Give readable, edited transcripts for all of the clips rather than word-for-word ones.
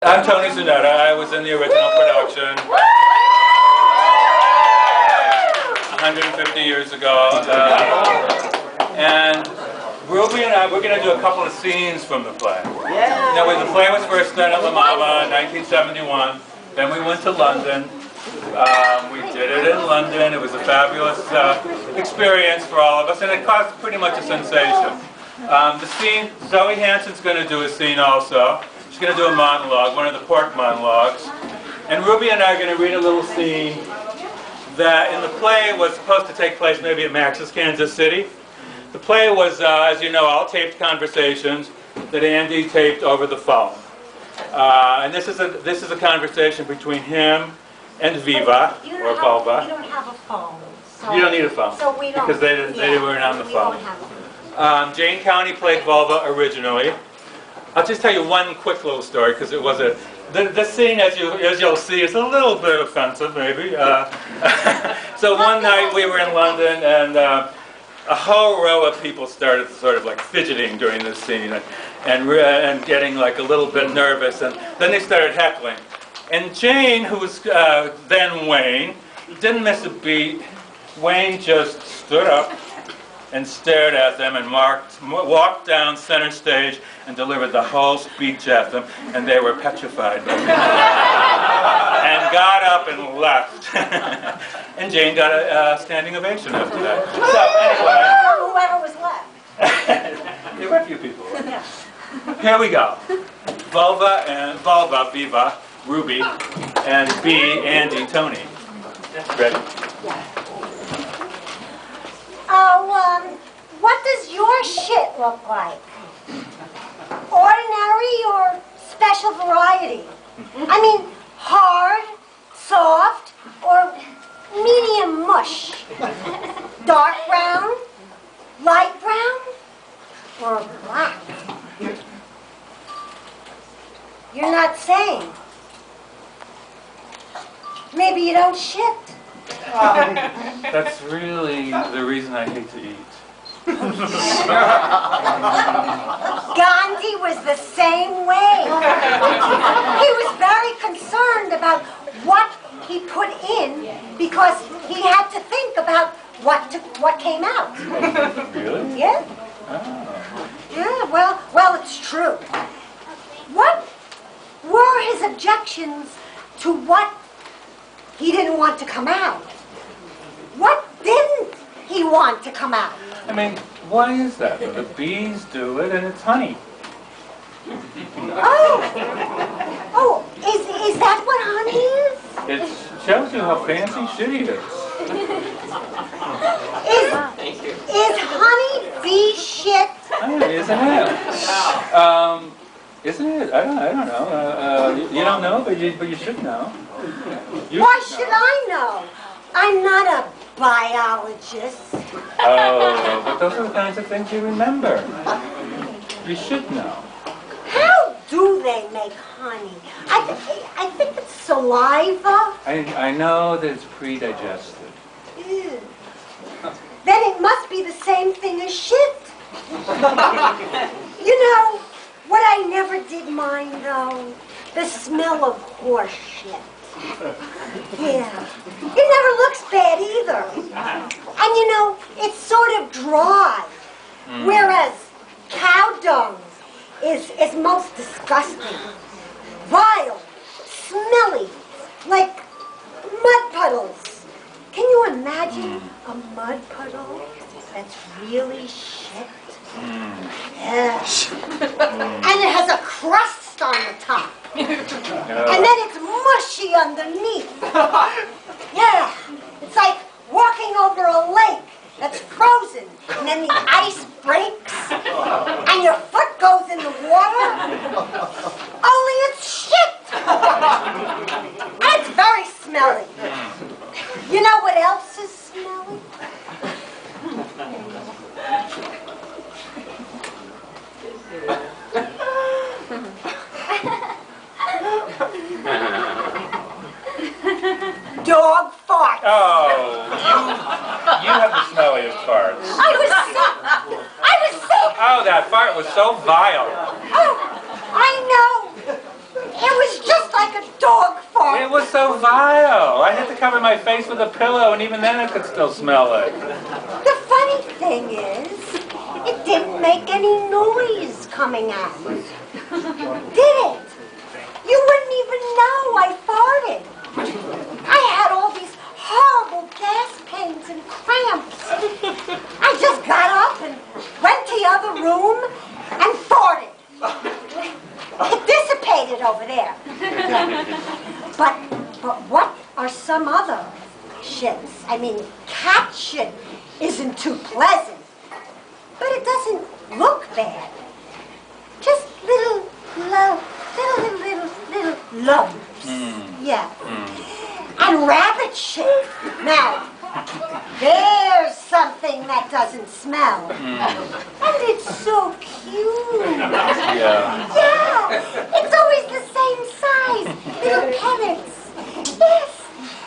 I'm Tony Zunetta. I was in the original production 150 years ago. And Ruby and I, we're going to do a couple of scenes from the play. Now, when the play was first done at La Mama in 1971, then we went to London. We did it in London. It was a fabulous experience for all of us, and it caused pretty much a sensation. The scene, Zoe Hanson's going to do a scene also. She's going to do a monologue, one of the pork monologues. And Ruby and I are going to read a little scene that in the play was supposed to take place maybe at Max's Kansas City. The play was, as you know, all taped conversations that Andy taped over the phone. And this is a conversation between him and Viva, or Vulva. You don't have a phone. So, you don't need a phone. So we don't. Because they weren't on the phone. Don't have a phone. Jane County played Vulva originally. I'll just tell you one quick little story, because it was the scene, as you'll see, is a little bit offensive, maybe. So one night we were in London, and a whole row of people started sort of like fidgeting during this scene, and getting like a little bit nervous, and then they started heckling. And Jane, who was then Wayne, didn't miss a beat. Wayne just stood up and stared at them and walked down center stage and delivered the whole speech at them, and they were petrified. And got up and left. And Jane got a standing ovation after that. So anyway. Whoever was left. There were a few people. Here we go. Vulva, Viva, Ruby, and B, Andy, Tony. Ready? Oh, what does your shit look like? Ordinary or special variety? I mean, hard, soft, or medium mush? Dark brown, light brown, or black? You're not saying. Maybe you don't shit. That's really the reason I hate to eat. Gandhi was the same way. He was very concerned about what he put in because he had to think about what came out. Really? Yeah. Oh. Yeah. Well, it's true. What were his objections to what he didn't want to come out? What didn't he want to come out? I mean, why is that? The bees do it, and it's honey. Oh, is that what honey is? It shows you how fancy shit it is. Is honey bee shit? Isn't it? Isn't it? I don't know. You don't know, but you should know. Why should I know? I'm not a biologist. Oh, but those are the kinds of things you remember. You should know. How do they make honey? I think it's saliva. I know that it's pre-digested. Ew. Then it must be the same thing as shit. You know, what I never did mind, though, the smell of horse shit. Yeah. It never looks bad either. And you know, it's sort of dry. Whereas cow dung is most disgusting. Vile, smelly, like mud puddles. Can you imagine a mud puddle that's really shit? Yeah. And it has a crust on the top. And then it's mushy underneath. Yeah. It's like walking over a lake that's frozen. And then the ice breaks. And your foot goes in the water. Only it's shit. And it's very smelly. You know what else is smelly? Dog farts. Oh, you have the smelliest farts. I was sick. Oh, that fart was so vile. Oh, I know. It was just like a dog fart. It was so vile. I had to cover my face with a pillow, and even then I could still smell it. The funny thing is, it didn't make any noise coming out. Did it? You wouldn't even know I farted. I had all these horrible gas pains and cramps. I just got up and went to the other room and farted. It dissipated over there. But what are some other shits? I mean, cat shit isn't too pleasant, but it doesn't look bad. Just little lumps. Yeah. And rabbit shit. Now, there's something that doesn't smell. And it's so cute. Yeah. Yeah. It's always the same size. Little pellets. Yes.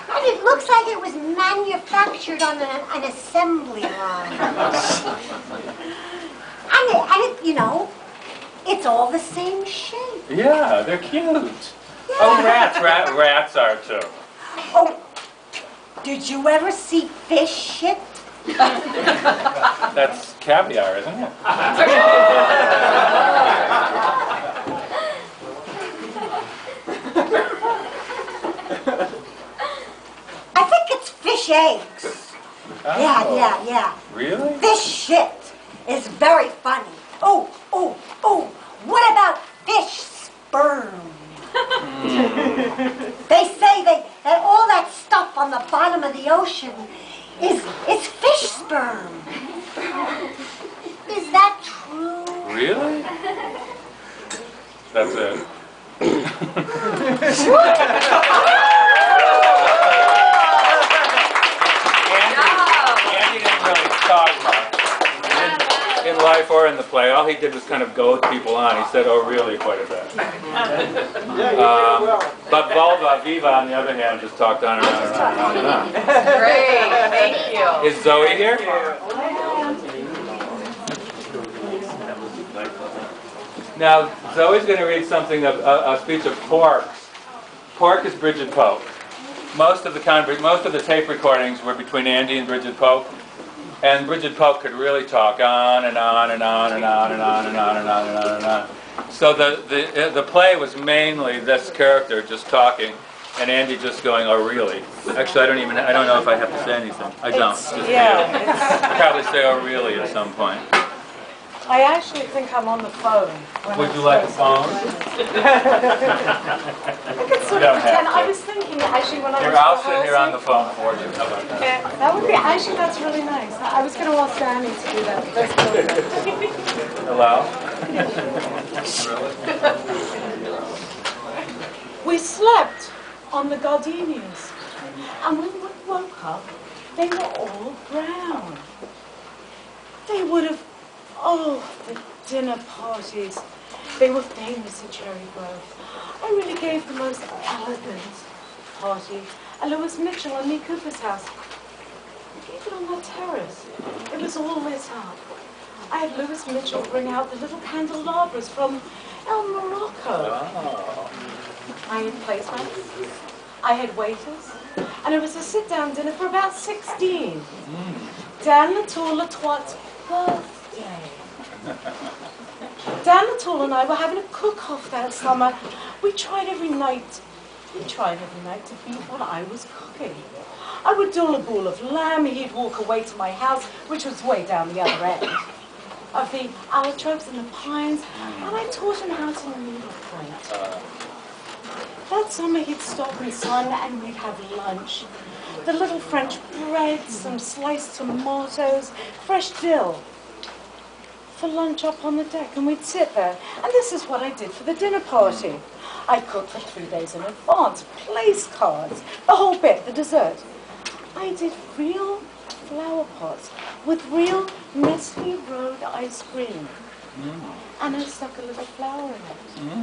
And it looks like it was manufactured on an assembly line. And it, you know, it's all the same shape. Yeah, they're cute. Yeah. Oh, rats are too. Oh, did you ever see fish shit? That's caviar, isn't it? I think it's fish eggs. Oh. Yeah. Really? Fish shit is very funny. Oh, what about fish sperm? They say that all that stuff on the bottom of the ocean is fish sperm. Is that true? Really? That's it. Andy didn't really talk much. In life or in the play, all he did was kind of goad people on. He said, "Oh, really?" quite a bit. But Vulva Viva, on the other hand, just talked on and on and on and on and on. Great, thank you. Is Zoe here? Now, Zoe's going to read something, a speech of Pork's. Pork is Bridget Pope. Most of the tape recordings were between Andy and Bridget Pope. And Bridget Pope could really talk on and on and on and on and on and on and on and on and on. So the play was mainly this character just talking, and Andy just going, "Oh, really?" Actually, I don't know if I have to say anything. I don't. I'll probably say, "Oh, really?" at some point. I actually think I'm on the phone. Would you like a phone? I could sort of pretend. I was thinking actually when I was I'll sit here on the phone for you. How about that? Yeah, that would be actually that's really nice. I was going to ask Danny to do that. That's good. Hello? We slept on the gardenias, and when we woke up, they were all brown. They would have. Oh, the dinner parties. They were famous at Cherry Grove. I really gave the most elegant party at Lewis Mitchell and Lee Cooper's house. I gave it on that terrace. It was all lit up. I had Lewis Mitchell bring out the little candelabras from El Morocco. Oh. I had placemats. I had waiters. And it was a sit-down dinner for about 16. Dan Latour Latoit's birthday. Dan Latour and I were having a cook-off that summer. We tried every night to beat what I was cooking. I would duel a bowl of lamb, he'd walk away to my house, which was way down the other end of the allotropes and the pines, and I taught him how to needlepoint. That summer he'd stop in Sun and we'd have lunch. The little French bread, some sliced tomatoes, fresh dill. For lunch up on the deck, and we'd sit there. And this is what I did for the dinner party. I cooked for 3 days in advance, place cards, the whole bit, the dessert. I did real flower pots with real Nestle Road ice cream. And I stuck a little flower in it.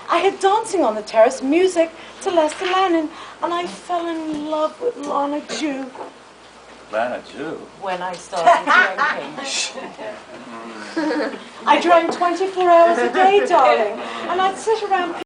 I had dancing on the terrace, music to Lester Lannon, and I fell in love with Lana Jew. Havana too. When I started drinking. I drank 24 hours a day, darling, and I'd sit around